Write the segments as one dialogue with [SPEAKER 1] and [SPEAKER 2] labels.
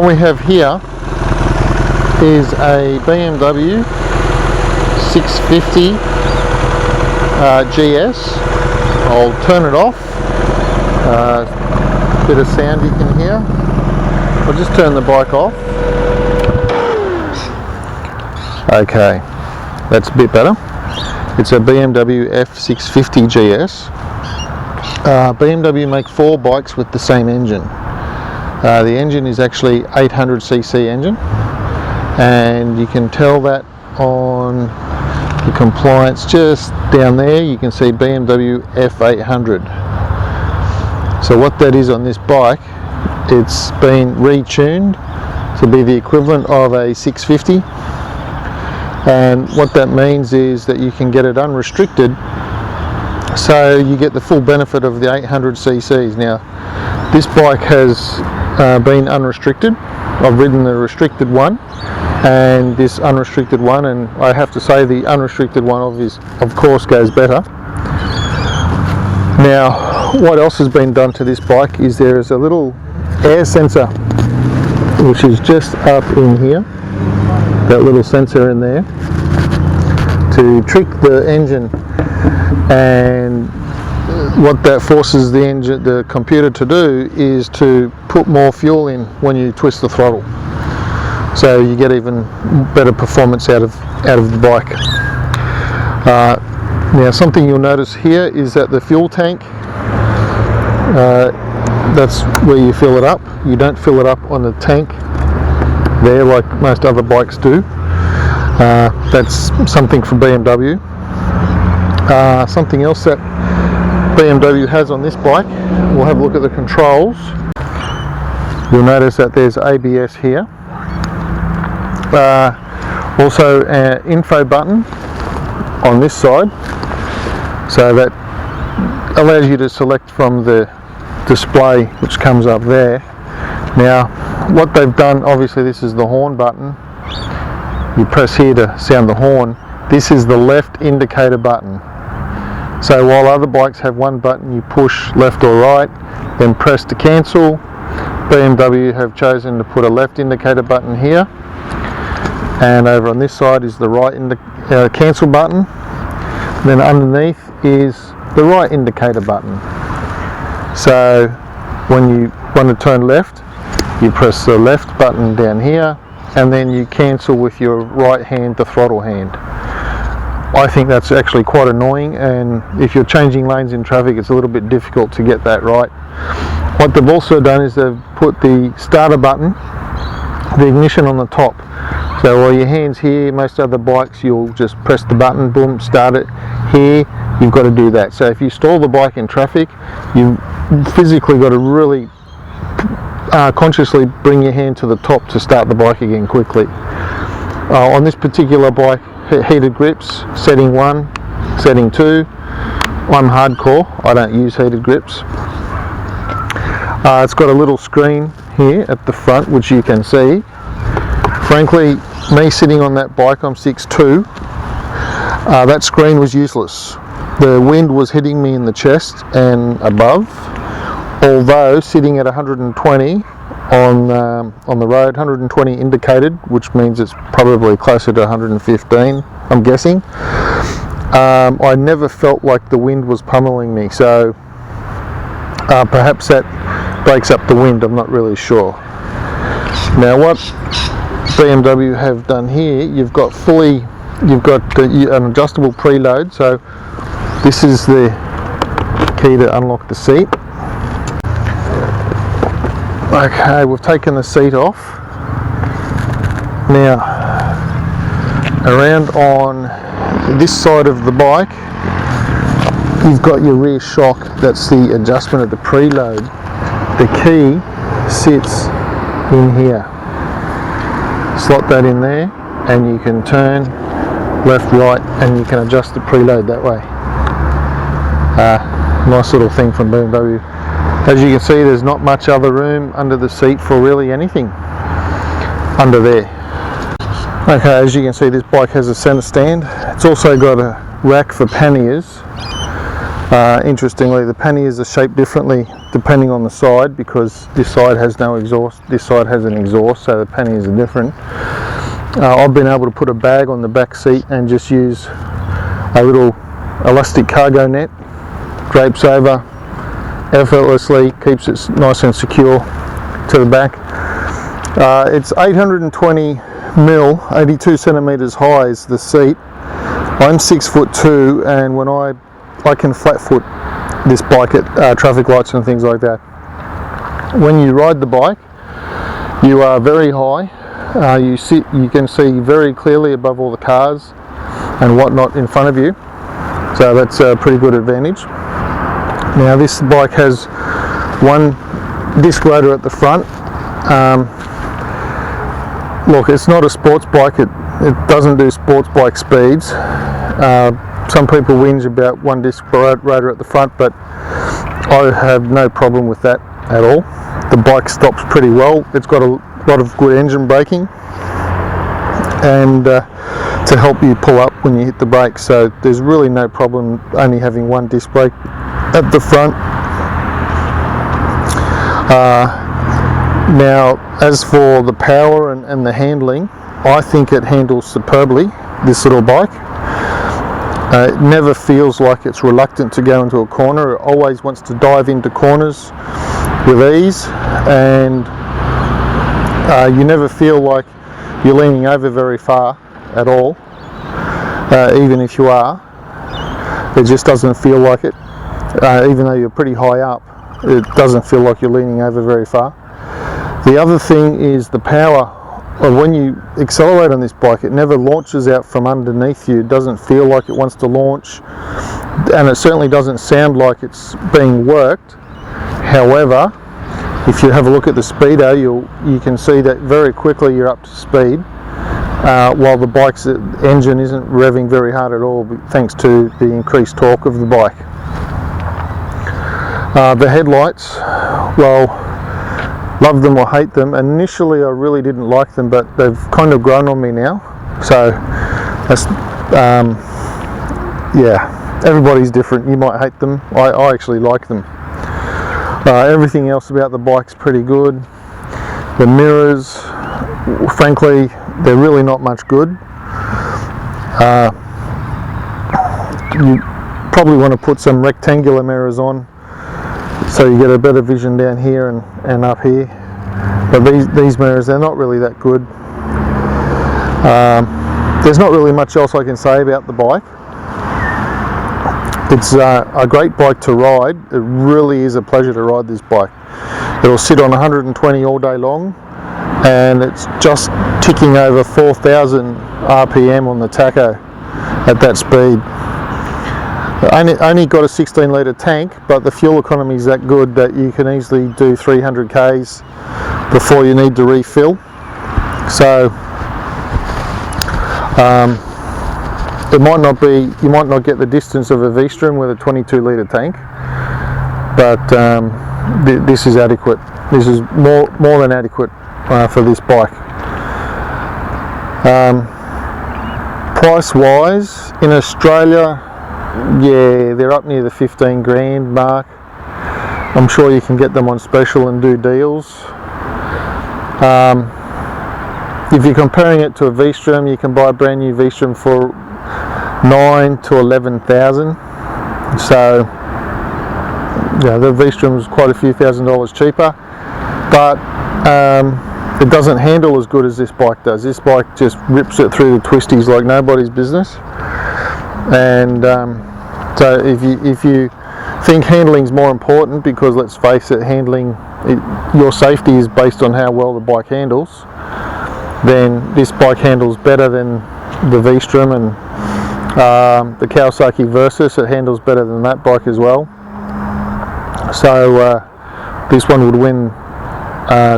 [SPEAKER 1] what we have here is a BMW 650 GS. I'll turn it off. Bit of sound you can hear. I'll just turn the bike off. Okay, that's a bit better. It's a BMW F650 GS. BMW make 4 bikes with the same engine. The engine is actually 800cc engine, and you can tell that on the compliance just down there. You can see BMW F800. So what that is on this bike, it's been retuned to be the equivalent of a 650, and what that means is that you can get it unrestricted, so you get the full benefit of the 800 cc's. Now this bike has been unrestricted. I've ridden the restricted one and this unrestricted one, and I have to say the unrestricted one of course goes better. Now what else has been done to this bike is there is a little air sensor which is just up in here, that little sensor in there, to trick the engine, and what that forces the computer to do is to put more fuel in when you twist the throttle, so you get even better performance out of the bike. Now something you'll notice here is that the fuel tank, that's where you fill it up. You don't fill it up on the tank there like most other bikes do. That's something from BMW. Something else that BMW has on this bike, we'll have a look at the controls. You'll notice that there's ABS here. Also an info button on this side, so that allows you to select from the display which comes up there. Now what they've done, obviously this is the horn button. You press here to sound the horn. This is the left indicator button. So while other bikes have one button, you push left or right, then press to cancel. BMW have chosen to put a left indicator button here, and over on this side is the right cancel button. Then underneath is the right indicator button. So when you want to turn left, you press the left button down here, and then you cancel with your right hand, the throttle hand. I think that's actually quite annoying, and if you're changing lanes in traffic, it's a little bit difficult to get that right. What they've also done is they've put the starter button, the ignition on the top. So while your hand's here, most other bikes you'll just press the button, boom, start it. Here you've got to do that. So if you stall the bike in traffic, you've physically got to really consciously bring your hand to the top to start the bike again quickly. On this particular bike, heated grips, setting 1, setting 2. I'm hardcore, I don't use heated grips. It's got a little screen here at the front which you can see. Frankly, me sitting on that bike, I'm 6'2", that screen was useless. The wind was hitting me in the chest and above, although sitting at 120 on the road, 120 indicated, which means it's probably closer to 115, I'm guessing. I never felt like the wind was pummeling me, so perhaps that breaks up the wind, I'm not really sure. Now what BMW have done here, you've got an adjustable preload, so this is the key to unlock the seat. Okay, we've taken the seat off. Now, around on this side of the bike, you've got your rear shock. That's the adjustment of the preload. The key sits in here. Slot that in there, and you can turn left, right, and you can adjust the preload that way. Nice little thing from BMW. As you can see, there's not much other room under the seat for really anything under there. Okay, as you can see, this bike has a center stand. It's also got a rack for panniers, and a 2 Interestingly, the panniers are shaped differently depending on the side, because this side has no exhaust, this side has an exhaust, so the panniers are different. I've been able to put a bag on the back seat and just use a little elastic cargo net, drapes over effortlessly, keeps it nice and secure to the back. It's 820 mil, 82 centimeters high is the seat. I'm 6'2", and when I can flat foot this bike at traffic lights and things like that. When you ride the bike, you are very high. You can see very clearly above all the cars and whatnot in front of you, so that's a pretty good advantage. Now this bike has one disc loader at the front. Look, it's not a sports bike, it doesn't do sports bike speeds. Some people whinge about one disc rotor at the front, but I have no problem with that at all. The bike stops pretty well. It's got a lot of good engine braking, and to help you pull up when you hit the brakes, so there's really no problem only having one disc brake at the front. Now, as for the power and the handling, I think it handles superbly, this little bike. It never feels like it's reluctant to go into a corner. It always wants to dive into corners with ease, and you never feel like you're leaning over very far at all. Even if you are, it just doesn't feel like it. Even though you're pretty high up, it doesn't feel like you're leaning over very far. The other thing is the power. When you accelerate on this bike, it never launches out from underneath you. It doesn't feel like it wants to launch, and it certainly doesn't sound like it's being worked. However, if you have a look at the speedo, you can see that very quickly you're up to speed, while the bike's engine isn't revving very hard at all, thanks to the increased torque of the bike. The headlights, well, love them or hate them. Initially I really didn't like them, but they've kind of grown on me now, so that's yeah, everybody's different. You might hate them, I actually like them. Everything else about the bike's pretty good. The mirrors, frankly, they're really not much good. You probably want to put some rectangular mirrors on, so you get a better vision down here and up here. But these mirrors, they're not really that good. There's not really much else I can say about the bike. It's a great bike to ride. It really is a pleasure to ride this bike. It'll sit on 120 all day long, and it's just ticking over 4,000 RPM on the tacho at that speed. Only got a 16 litre tank, but the fuel economy is that good that you can easily do 300 k's before you need to refill. So it might not be, you might not get the distance of a V-Strom with a 22 litre tank, but this is adequate. This is more than adequate for this bike. Price wise, in Australia, yeah, they're up near the 15 grand mark. I'm sure you can get them on special and do deals. If you're comparing it to a V-Strom, you can buy a brand new V-Strom for 9 to 11,000. So yeah, the V-Strom is quite a few $1,000s cheaper, but it doesn't handle as good as this bike does. This bike just rips it through the twisties like nobody's business. And so if you think handling is more important, because let's face it, your safety is based on how well the bike handles, then this bike handles better than the V-Strom, and the Kawasaki Versys, it handles better than that bike as well. So this one would win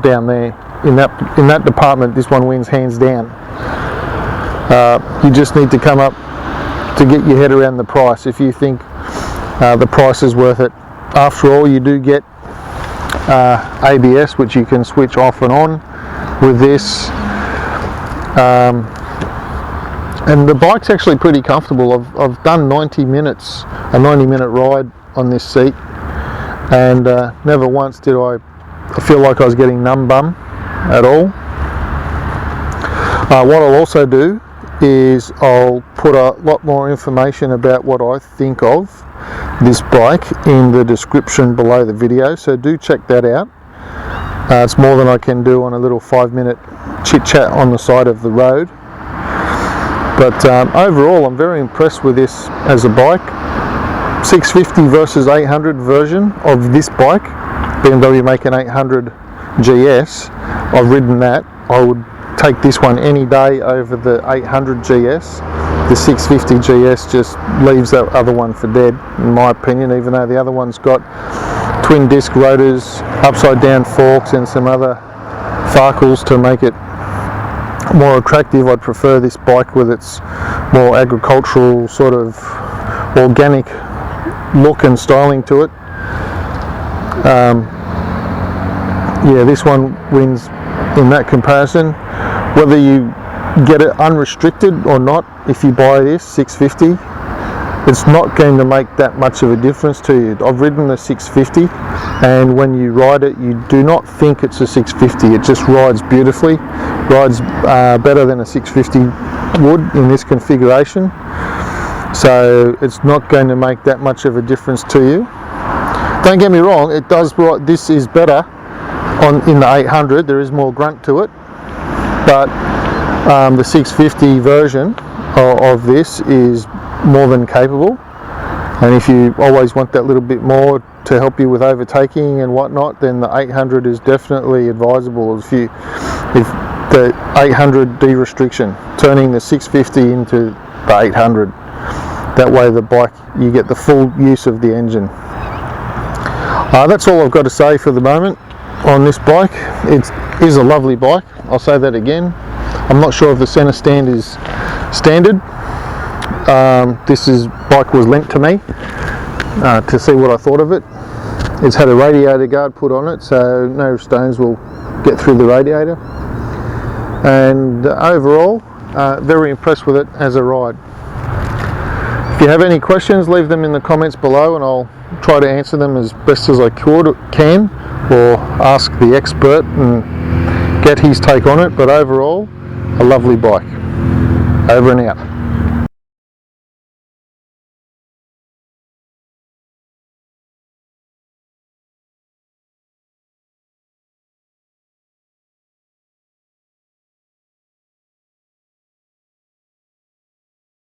[SPEAKER 1] down there in that department. This one wins hands down. You just need to come up to get your head around the price. If you think the price is worth it, after all, you do get ABS, which you can switch off and on with this, and the bike's actually pretty comfortable. I've done a 90-minute ride on this seat, and never once did I feel like I was getting numb bum at all. What I'll also do is I'll put a lot more information about what I think of this bike in the description below the video, so do check that out. It's more than I can do on a little 5-minute chit chat on the side of the road. But overall, I'm very impressed with this as a bike. 650 versus 800 version of this bike. BMW make an 800 GS. I've ridden that. I would take this one any day over the 800 GS. The 650 GS just leaves that other one for dead, in my opinion, even though the other one's got twin disc rotors, upside down forks and some other farkles to make it more attractive. I'd prefer this bike with its more agricultural, sort of organic look and styling to it. Yeah, this one wins in that comparison. Whether you get it unrestricted or not, if you buy this 650, it's not going to make that much of a difference to you. I've ridden the 650, and when you ride it, you do not think it's a 650. It just rides beautifully, rides better than a 650 would in this configuration. So it's not going to make that much of a difference to you. Don't get me wrong, it does. This is better in the 800. There is more grunt to it, but the 650 version of this is more than capable, and if you always want that little bit more to help you with overtaking and whatnot, then the 800 is definitely advisable. If the 800 de-restriction, turning the 650 into the 800, that way the bike, you get the full use of the engine. That's all I've got to say for the moment on this bike. It is a lovely bike, I'll say that again. I'm not sure if the centre stand is standard. This bike was lent to me to see what I thought of it. It's had a radiator guard put on it, so no stones will get through the radiator. And overall, very impressed with it as a ride. If you have any questions, leave them in the comments below, and I'll try to answer them as best as I can, or ask the expert and get his take on it. But overall, a lovely bike. Over and out.